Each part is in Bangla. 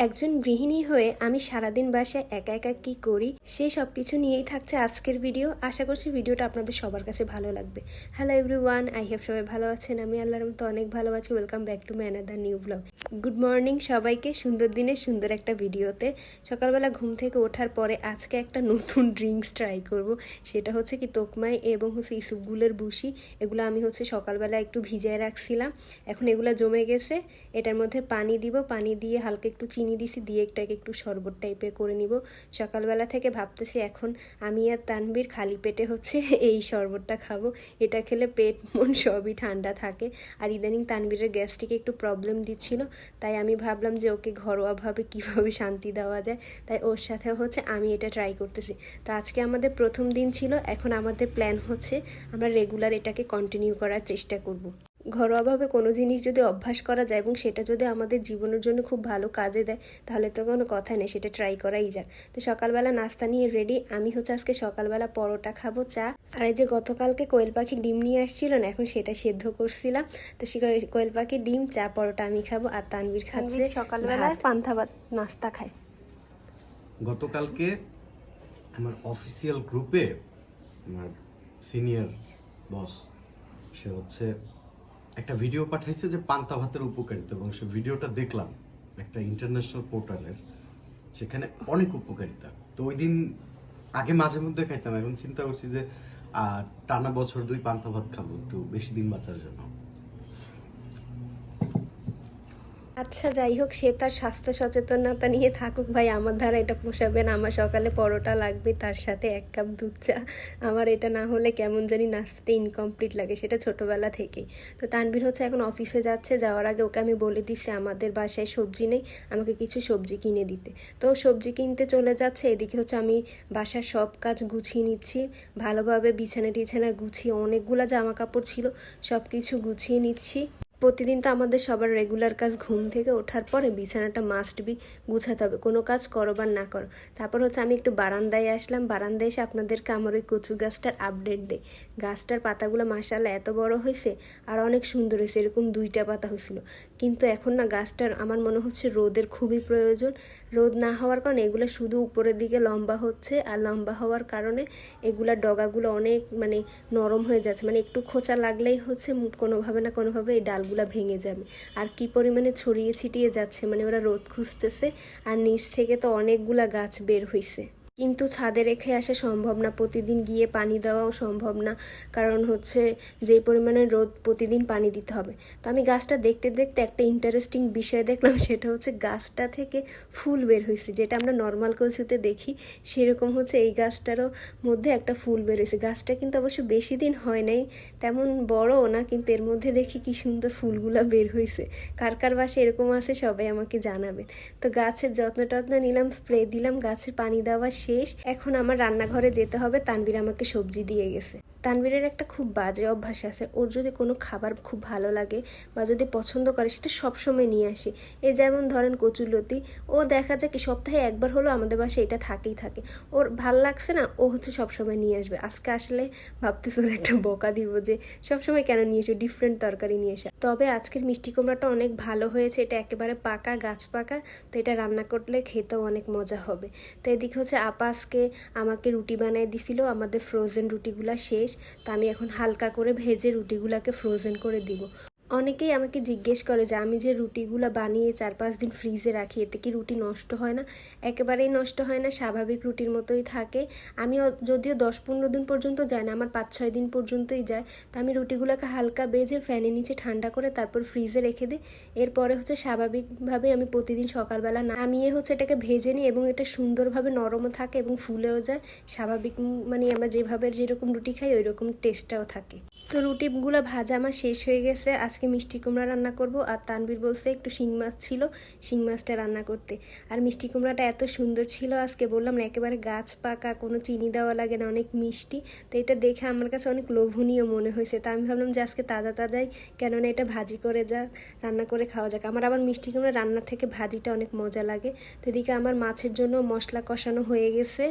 একজন গৃহিণী হয়ে আমি সারাদিন বাসায় একা একা কি করি সেই সব কিছু নিয়েই থাকছে আজকের ভিডিও। আশা করছি ভিডিওটা আপনাদের সবার কাছে ভালো লাগবে। হ্যালো এভরিওয়ান, আই হোপ সবাই ভালো আছেন। আমি আল্লাহর মতো অনেক ভালো আছি। Welcome back to my another new blog. Good morning সবাইকে, সুন্দর দিনে সুন্দর একটা ভিডিওতে। সকালবেলা ঘুম থেকে ওঠার পরে আজকে একটা নতুন ড্রিঙ্কস ট্রাই করব। সেটা হচ্ছে কি তোকমাই এবং হচ্ছে ইসুপগুলের বুশি। এগুলো আমি হচ্ছে সকালবেলা একটু ভিজায় রাখছিলাম, এখন এগুলো জমে গেছে। এটার মধ্যে পানি দিব, পানি দিয়ে হালকা একটু চিনি দিছি, দিয়ে এটাকে একটু শরবত টাইপের করে নিব। সকালবেলা থেকে ভাবতেছি এখন আমি আর তানবীর খালি পেটে হচ্ছে এই শরবতটা খাবো। এটা খেলে পেট মন সবই ঠান্ডা থাকে। আর ইদানিং তানবীরের গ্যাস্ট্রিকে একটু প্রবলেম দিচ্ছিল, তাই আমি ভাবলাম যে ওকে ঘরোয়াভাবে কিভাবে শান্তি দেওয়া যায়, তাই ওর সাথেও হচ্ছে আমি এটা ট্রাই করতেছি। তো আজকে আমাদের প্রথম দিন ছিল, এখন আমাদের প্ল্যান হচ্ছে আমরা রেগুলার এটাকে কন্টিনিউ করার চেষ্টা করব। ঘরোয়াভাবে কোনো জিনিস যদি অভ্যাস করা যায় এবং সেটা যদি আমাদের জীবনের জন্য খুব ভালো কাজে দেয়, তাহলে তো কোনো কথা নেই, সেটা ট্রাই করাই যাক। তো সকালবেলা নাস্তা নিয়ে রেডি। আমি হচ্ছে আজকে সকালবেলা পরোটা খাবো, চা। আর এই যে গতকালকে কোয়েল পাখি ডিম নিয়ে আসছিল না, এখন সেটা সেদ্ধ করছিলাম। তো সে কোয়েল পাখি ডিম, চা, পরোটা আমি খাবো, আর তানভীর খাচ্ছে সকালবেলা পান্তা ভাত নাস্তা খায়। গতকালকে আমার অফিসিয়াল গ্রুপে আমার সিনিয়র বস সে হচ্ছে একটা ভিডিও পাঠাইছে যে পান্তা ভাতের উপকারিতা, এবং সে ভিডিওটা দেখলাম একটা ইন্টারন্যাশনাল পোর্টালের, সেখানে অনেক উপকারিতা। তো ওই দিন আগে মাঝে মধ্যে খাইতাম, এখন চিন্তা করছি যে টানা বছর 2 পান্তা ভাত খাবো একটু বেশি দিন বাঁচার জন্য। আচ্ছা যাই হোক, সে তার স্বাস্থ্য সচেতনতা নিয়ে থাকুক ভাই, আমার দ্বারা এটা পোষাবে না। আমার সকালে পরোটা লাগবে, তার সাথে 1 কাপ দুধ চা। আমার এটা না হলে কেমন জানি নাস্তাটা ইনকমপ্লিট লাগে, সেটা ছোটোবেলা থেকেই। তো তানভীর হচ্ছে এখন অফিসে যাচ্ছে, যাওয়ার আগে ওকে আমি বলে দিচ্ছি আমাদের বাসায় সবজি নেই, আমাকে কিছু সবজি কিনে দিতে। তো সবজি কিনতে চলে যাচ্ছে, এদিকে হচ্ছে আমি বাসার সব কাজ গুছিয়ে নিচ্ছি ভালোভাবে, বিছানা টিছানা গুছিয়ে, অনেকগুলো জামা কাপড় ছিল সব কিছু গুছিয়ে নিচ্ছি। প্রতিদিন তো আমাদের সবার রেগুলার কাজ ঘুম থেকে ওঠার পরে বিছানাটা মাস্ট বি গুছাতে হবে, কোনো কাজ করো বা না করো। তারপর হচ্ছে আমি একটু বারান্দায় আসলাম, বারান্দায় এসে আপনাদেরকে আমার ওই কচু গাছটার আপডেট দেই। গাছটার পাতাগুলো মাশাআল্লাহ এত বড় হয়েছে, আর অনেক সুন্দর হয়েছে। এরকম 2টা পাতা হয়েছিল, কিন্তু এখন না গাছটার আমার মনে হচ্ছে রোদের খুবই প্রয়োজন। রোদ না হওয়ার কারণে এগুলো শুধু উপরের দিকে লম্বা হচ্ছে, আর লম্বা হওয়ার কারণে এগুলার ডগাগুলো অনেক নরম হয়ে যাচ্ছে, একটু খোঁচা লাগলেই হচ্ছে কোনোভাবে না কোনোভাবে এই ডালগুলো ভেঙে যাবে। আর কি পরিমাণে ছড়িয়ে ছিটিয়ে যাচ্ছে, ওরা রোদ খুঁজতেছে। আর নিচ থেকে তো অনেকগুলা গাছ বের হইছে, কিন্তু ছাদে রেখে আসা সম্ভব না, প্রতিদিন গিয়ে পানি দেওয়াও সম্ভব না, কারণ হচ্ছে যেই পরিমাণে রোদ প্রতিদিন পানি দিতে হবে। তো আমি গাছটা দেখতে দেখতে একটা ইন্টারেস্টিং বিষয় দেখলাম, সেটা হচ্ছে গাছটা থেকে ফুল বের হয়েছে, যেটা আমরা নর্মাল কচুতে দেখি সেরকম হচ্ছে এই গাছটারও মধ্যে একটা ফুল বের হয়েছে। গাছটা কিন্তু অবশ্য বেশি দিন হয় নাই, তেমন বড়ও না, কিন্তু এর মধ্যে দেখি কি সুন্দর ফুলগুলা বের হয়েছে। কার কার বাসায় এরকম আছে সবাই আমাকে জানাবেন। তো গাছের যত্ন টত্ন নিলাম, স্প্রে দিলাম, গাছের পানি দেওয়া শেষ। এখন আমার রান্নাঘরে যেতে হবে, তানভীর আমাকে সবজি দিয়ে গেছে। তানভীরের একটা খুব বাজে অভ্যাস আছে, ওর যদি কোনো খাবার খুব ভালো লাগে বা যদি পছন্দ করে, সেটা সবসময় নিয়ে আসে। এই যেমন ধরেন কচুলতি, ও দেখা যায় কি সপ্তাহে একবার হলো আমাদের বাসায় এটা থাকেই থাকে। ওর ভাল লাগছে না, ও হচ্ছে সবসময় নিয়ে আসবে। আজকে আসলে ভাবতেছে ওর একটা বকা দিব যে সবসময় কেন নিয়ে এসো, ডিফারেন্ট তরকারি নিয়ে আসা। তবে আজকের মিষ্টি কুমড়াটা অনেক ভালো হয়েছে, এটা একেবারে পাকা, গাছ পাকা। তো এটা রান্না করলে খেতেও অনেক মজা হবে। তো এদিকে হচ্ছে আপা আজকে আমাকে রুটি বানিয়ে দিছিল, আমাদের ফ্রোজেন রুটিগুলা শেষ। তো আমি এখন হালকা করে ভেজে রুটিগুলাকে ফ্রোজেন করে দিব। অনেকেই আমাকে জিজ্ঞেস করে যে আমি যে রুটিগুলো বানিয়ে 4-5 দিন ফ্রিজে রাখি, এতে কি রুটি নষ্ট হয় না? একেবারেই নষ্ট হয় না, স্বাভাবিক রুটির মতোই থাকে। আমি যদিও 10-15 দিন পর্যন্ত যায় না, আমার 5-6 দিন পর্যন্তই যায়। তো আমি রুটিগুলোকে হালকা বেজে ফ্যানের নিচে ঠান্ডা করে তারপর ফ্রিজে রেখে দিই। এরপরে হচ্ছে স্বাভাবিকভাবে আমি প্রতিদিন সকালবেলা নামিয়ে হচ্ছে এটাকে ভেজে নিই, এবং এটা সুন্দরভাবে নরমও থাকে এবং ফুলেও যায়। স্বাভাবিক আমরা যেভাবে যেরকম রুটি খাই ওই রকম টেস্টটাও থাকে। তো রুটিগুলো ভাজা আমার শেষ হয়ে গেছে। আজকে মিষ্টি কুমড়া রান্না করব, আর তানভীর বলছে একটু শিং মাছ ছিল, শিং মাছটা রান্না করতে। আর মিষ্টি কুমড়াটা এত সুন্দর ছিল আজকে, বললাম না একেবারে গাছ পাকা, কোনো চিনি দেওয়া লাগে না, অনেক মিষ্টি। তো এটা দেখে আমার কাছে অনেক লোভনীয় মনে হয়েছে। তা আমি ভাবলাম যে আজকে তাজা তাজাই, কেননা এটা ভাজি করে রান্না করে খাওয়া যাক। আমার আবার মিষ্টি কুমড়া রান্নার থেকে ভাজিটা অনেক মজা লাগে। তো এদিকে আমার মাছের জন্য মশলা কষানো হয়ে গেছে।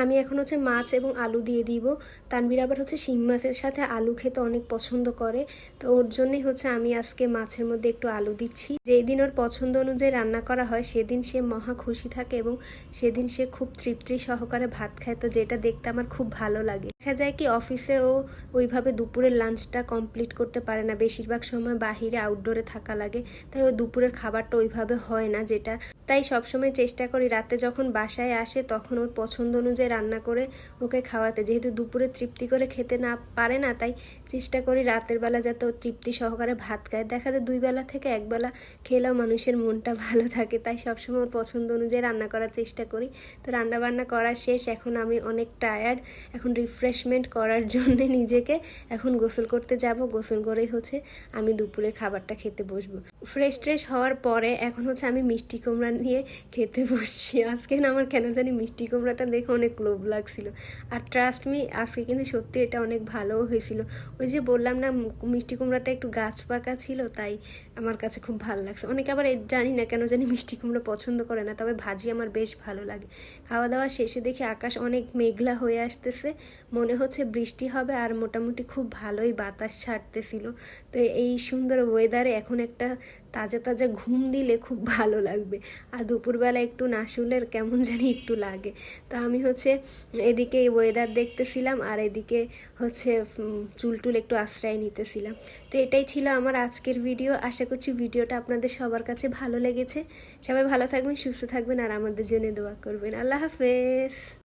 আমি এখন হচ্ছে মাছ এবং আলু দিয়ে দিব। তানভীর আবার হচ্ছে শিং মাছের সাথে আলু খেতে অনেক পছন্দ করে, তো ওর জন্যই হচ্ছে আমি আজকে মাছের মধ্যে একটু আলু দিচ্ছি। যেই দিন ওর পছন্দ অনুযায়ী রান্না করা হয় সেদিন সে মহা খুশি থাকে এবং সেদিন সে খুব তৃপ্তি সহকারে ভাত খায়, তো যেটা দেখতে আমার খুব ভালো লাগে। দেখা যায় কি অফিসে ও ওইভাবে দুপুরের লাঞ্চটা কমপ্লিট করতে পারে না, বেশিরভাগ সময় বাহিরে আউটডোরে থাকা লাগে, তাই ও দুপুরের খাবারটা ওইভাবে হয় না যেটা। তাই সবসময় চেষ্টা করি রাতে যখন বাসায় আসে তখন ওর পছন্দ অনুযায়ী রান্না করে ওকে খাওয়াতে, যেহেতু দুপুরে তৃপ্তি করে খেতে না পারে না, তাই চেষ্টা করি রাতের বেলা যাতে ও তৃপ্তি সহকারে ভাত খায়। দেখা যায় 2 বেলা থেকে 1 বেলা খেলেও মানুষের মনটা ভালো থাকে, তাই সবসময় ওর পছন্দ অনুযায়ী রান্না করার চেষ্টা করি। তো রান্না বান্না করা শেষ, এখন আমি অনেক টায়ার্ড, এখন রিফ্রেশমেন্ট করার জন্য নিজেকে এখন গোসল করতে যাব। গোসল করেই হচ্ছে আমি দুপুরের খাবারটা খেতে বসবো। ফ্রেশ ট্রেশ হওয়ার পরে এখন হচ্ছে আমি মিষ্টি কুমড়া নিয়ে খেতে বসছি। আজকে না আমার কেন জানি মিষ্টি কুমড়াটা দেখে অনেক লোভ লাগছিল, আর ট্রাস্ট মি আজকে কিন্তু সত্যি এটা অনেক ভালোও হয়েছিল। ওই যে বললাম না মিষ্টি কুমড়াটা একটু গাছ পাকা ছিল, তাই আমার কাছে খুব ভালো লাগছে। অনেকে আবার জানি না কেন জানি মিষ্টি কুমড়া পছন্দ করে না, তবে ভাজি আমার বেশ ভালো লাগে। খাওয়া দাওয়া শেষে দেখি আকাশ অনেক মেঘলা হয়ে আসতেছে, মনে হচ্ছে বৃষ্টি হবে, আর মোটামুটি খুব ভালোই বাতাস ছাড়তেছিল। তো এই সুন্দর ওয়েদারে এখন একটা তাজা তাজা ঘুম দিলে খুব ভালো লাগবে, আর দুপুরবেলা একটু না শুলে কেমন জানি একটু লাগে। তো আমি হচ্ছে এদিকে ওয়েদার দেখতেছিলাম আর এদিকে হচ্ছে চুল টুল একটু আশ্রয় নিতেছিলাম। তো এটাই ছিল আমার আজকের ভিডিও। আশা করছি ভিডিওটা আপনাদের সবার কাছে ভালো লেগেছে। সবাই ভালো থাকবেন, সুস্থ থাকবেন, আর আমাদের জন্য দোয়া করবেন। আল্লাহ হাফেজ।